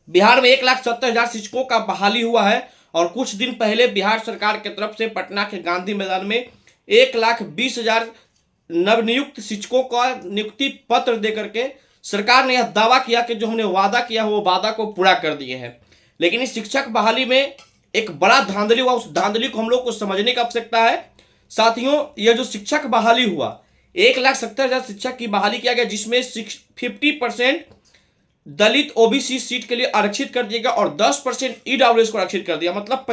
बिहार में 1,70,000 शिक्षकों का बहाली हुआ है और कुछ दिन पहले बिहार सरकार की तरफ से पटना के गांधी मैदान में 1,20,000 नवनियुक्त शिक्षकों का नियुक्ति पत्र देकर के सरकार ने यह दावा किया कि जो हमने वादा किया वो वादा को पूरा कर दिए हैं। लेकिन इस शिक्षक बहाली में एक बड़ा धांधली हुआ, उस धांधली को हम लोग को समझने की आवश्यकता है। साथियों, यह जो शिक्षक बहाली हुआ, 1,70,000 शिक्षक की बहाली किया गया, जिसमें 50% दलित ओबीसी सीट के लिए आरक्षित कर दिया गया और 10% ईडब्ल्यूएस को आरक्षित कर दिया। मतलब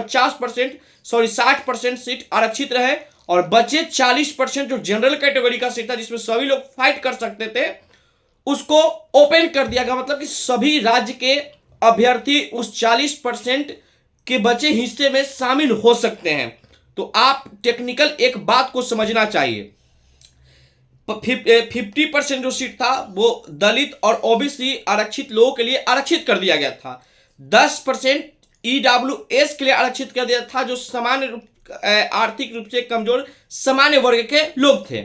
60% सीट आरक्षित रहे और बचे 40% जो जनरल कैटेगरी का सीट था, जिसमें सभी लोग फाइट कर सकते थे, उसको ओपन कर दिया गया। मतलब कि सभी राज्य के अभ्यर्थी उस 40% के बचे हिस्से में शामिल हो सकते हैं। तो आप टेक्निकल एक बात को समझना चाहिए, 50% जो सीट था वो दलित और ओबीसी आरक्षित लोगों के लिए आरक्षित कर दिया गया था। 10% ईडब्ल्यूएस के लिए आरक्षित कर दिया था, जो सामान्य आर्थिक रूप से कमजोर सामान्य वर्ग के लोग थे।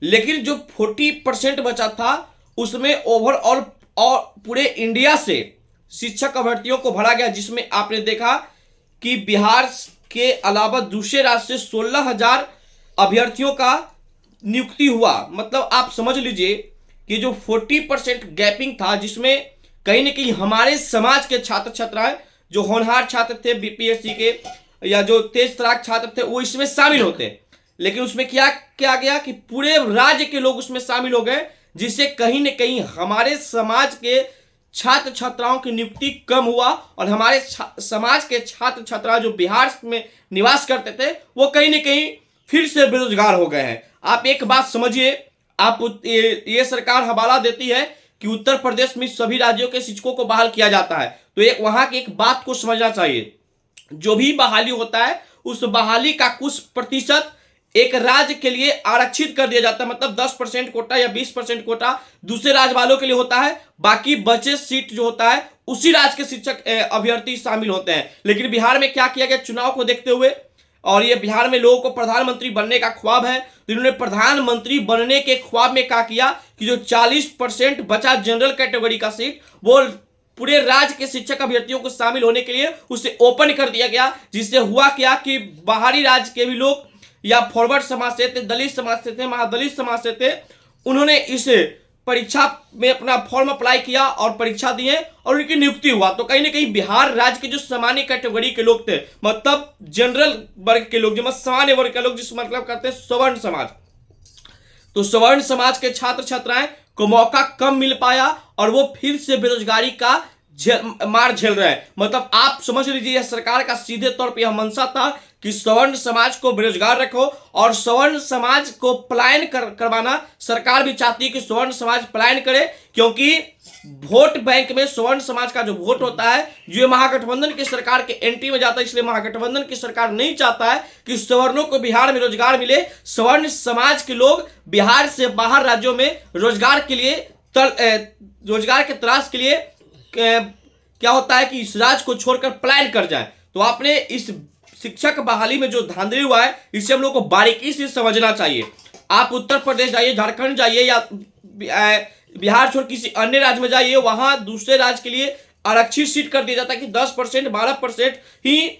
लेकिन जो 40% बचा था उसमें ओवरऑल और पूरे इंडिया से शिक्षक अभ्यर्थियों को भरा गया, जिसमें आपने देखा कि बिहार के अलावा दूसरे राज्य से 16,000 अभ्यर्थियों का नियुक्ति हुआ। मतलब आप समझ लीजिए कि जो 40% गैपिंग था, जिसमें कहीं ना कहीं हमारे समाज के छात्र छात्राएं जो होनहार छात्र थे बीपीएससी के या जो तेज तराक छात्र थे वो इसमें शामिल होते, लेकिन उसमें क्या गया कि पूरे राज्य के लोग उसमें शामिल हो गए, जिससे कहीं ना कहीं हमारे समाज के छात्र छात्राओं की नियुक्ति कम हुआ और हमारे समाज के छात्र छात्रा जो बिहार में निवास करते थे वो कहीं ना कहीं फिर से बेरोजगार हो गए हैं। आप एक बात समझिए, आप ये सरकार हवाला देती है कि उत्तर प्रदेश में सभी राज्यों के शिक्षकों को बहाल किया जाता है, तो एक वहां की एक बात को समझना चाहिए, जो भी बहाली होता है उस बहाली का कुछ प्रतिशत एक राज्य के लिए आरक्षित कर दिया जाता है। मतलब 10% कोटा या 20% कोटा दूसरे राज्य वालों के लिए होता है, बाकी बचे सीट जो होता है उसी राज्य के शिक्षक अभ्यर्थी शामिल होते हैं। लेकिन बिहार में क्या किया गया, चुनाव को देखते हुए, और ये बिहार में लोगों को प्रधानमंत्री बनने का ख्वाब है, तो इन्होंने प्रधानमंत्री बनने के ख्वाब में क्या किया कि जो 40% बचा जनरल कैटेगरी का सीट वो पूरे राज्य के शिक्षक अभ्यर्थियों को शामिल होने के लिए उसे ओपन कर दिया गया। जिससे हुआ क्या कि बाहरी राज्य के भी लोग या फॉरवर्ड समाज से थे, दलित समाज से थे, महादलित समाज से थे, उन्होंने इस परीक्षा में अपना फॉर्म अप्लाई किया और परीक्षा दिए और उनकी नियुक्ति हुआ। तो कहीं ना कहीं बिहार राज्य के जो सामान्य कैटेगरी के लोग थे, मतलब जनरल वर्ग के लोग, जो सामान्य वर्ग के लोग, जिस मतलब करते हैं सवर्ण समाज, तो सवर्ण समाज के छात्र छात्राएं को मौका कम मिल पाया और वो फिर से बेरोजगारी का मार झेल रहे हैं। मतलब आप समझ लीजिए यह सरकार का सीधे तौर पर यह मंशा था कि सवर्ण समाज को बेरोजगार रखो और सवर्ण समाज को पलायन करवाना। सरकार भी चाहती है कि सवर्ण समाज पलायन करे, क्योंकि वोट बैंक में सवर्ण समाज का जो वोट होता है जो महागठबंधन की सरकार के एंटी में जाता है। इसलिए महागठबंधन की सरकार नहीं चाहता है कि सवर्णों को बिहार में रोजगार मिले। सवर्ण समाज के लोग बिहार से बाहर राज्यों में रोजगार के लिए रोजगार के तलाश के लिए क्या होता है कि इस राज्य को छोड़कर पलायन कर जाए। तो आपने इस शिक्षक बहाली में जो धांधली हुआ है इसे हम लोग को बारीकी से समझना चाहिए। आप उत्तर प्रदेश जाइए, झारखंड जाइए या बिहार छोड़ किसी अन्य राज्य में जाइए, वहां दूसरे राज्य के लिए आरक्षित सीट कर दिया जाता है कि 10% 12% ही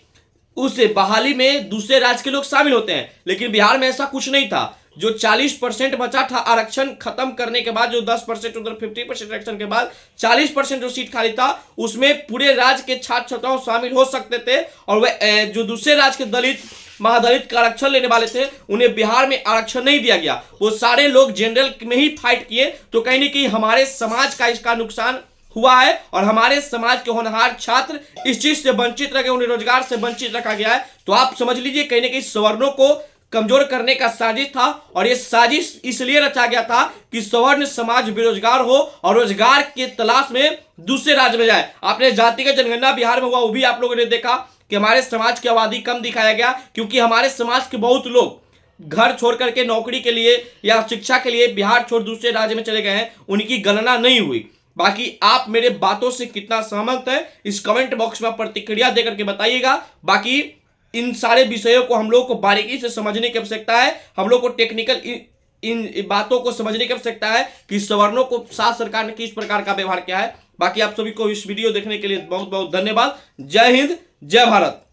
उस बहाली में दूसरे राज्य के लोग शामिल होते हैं। लेकिन बिहार में ऐसा कुछ नहीं था। जो 40% बचा था आरक्षण खत्म करने के बाद, जो 10% उधर 50% आरक्षण के बाद 40% जो सीट खाली था उसमें पूरे राज्य के छात्र छात्राओं शामिल हो सकते थे और वह जो दूसरे राज्य के दलित महादलित का आरक्षण लेने वाले थे उन्हें बिहार में आरक्षण नहीं दिया गया। वो सारे लोग जनरल में ही फाइट किए। तो कहीं ना कहीं हमारे समाज का इसका नुकसान हुआ है और हमारे समाज के होनहार छात्र इस चीज से वंचित रह गए, उन्हें रोजगार से वंचित रखा गया है। तो आप समझ लीजिए कहीं ना कहीं सवर्णों को कमजोर करने का साजिश था और यह साजिश इसलिए रचा गया था कि सवर्ण समाज बेरोजगार हो और रोजगार के तलाश में दूसरे राज्य में जाए। आपने जातिगत जनगणना बिहार में हुआ, वो भी आप लोगों ने देखा कि हमारे समाज की आबादी कम दिखाया गया, क्योंकि हमारे समाज के बहुत लोग घर छोड़ करके नौकरी के लिए या शिक्षा के लिए बिहार छोड़ दूसरे राज्य में चले गए हैं, उनकी गणना नहीं हुई। बाकी आप मेरे बातों से कितना सहमत है इस कमेंट बॉक्स में प्रतिक्रिया देकर के बताइएगा। बाकी इन सारे विषयों को हम लोग को बारीकी से समझने की आवश्यकता है। हम लोग को टेक्निकल इन बातों को समझने की आवश्यकता है कि सवर्णों को शासन सरकार ने किस प्रकार का व्यवहार किया है। बाकी आप सभी को इस वीडियो देखने के लिए बहुत बहुत धन्यवाद। जय हिंद, जय भारत।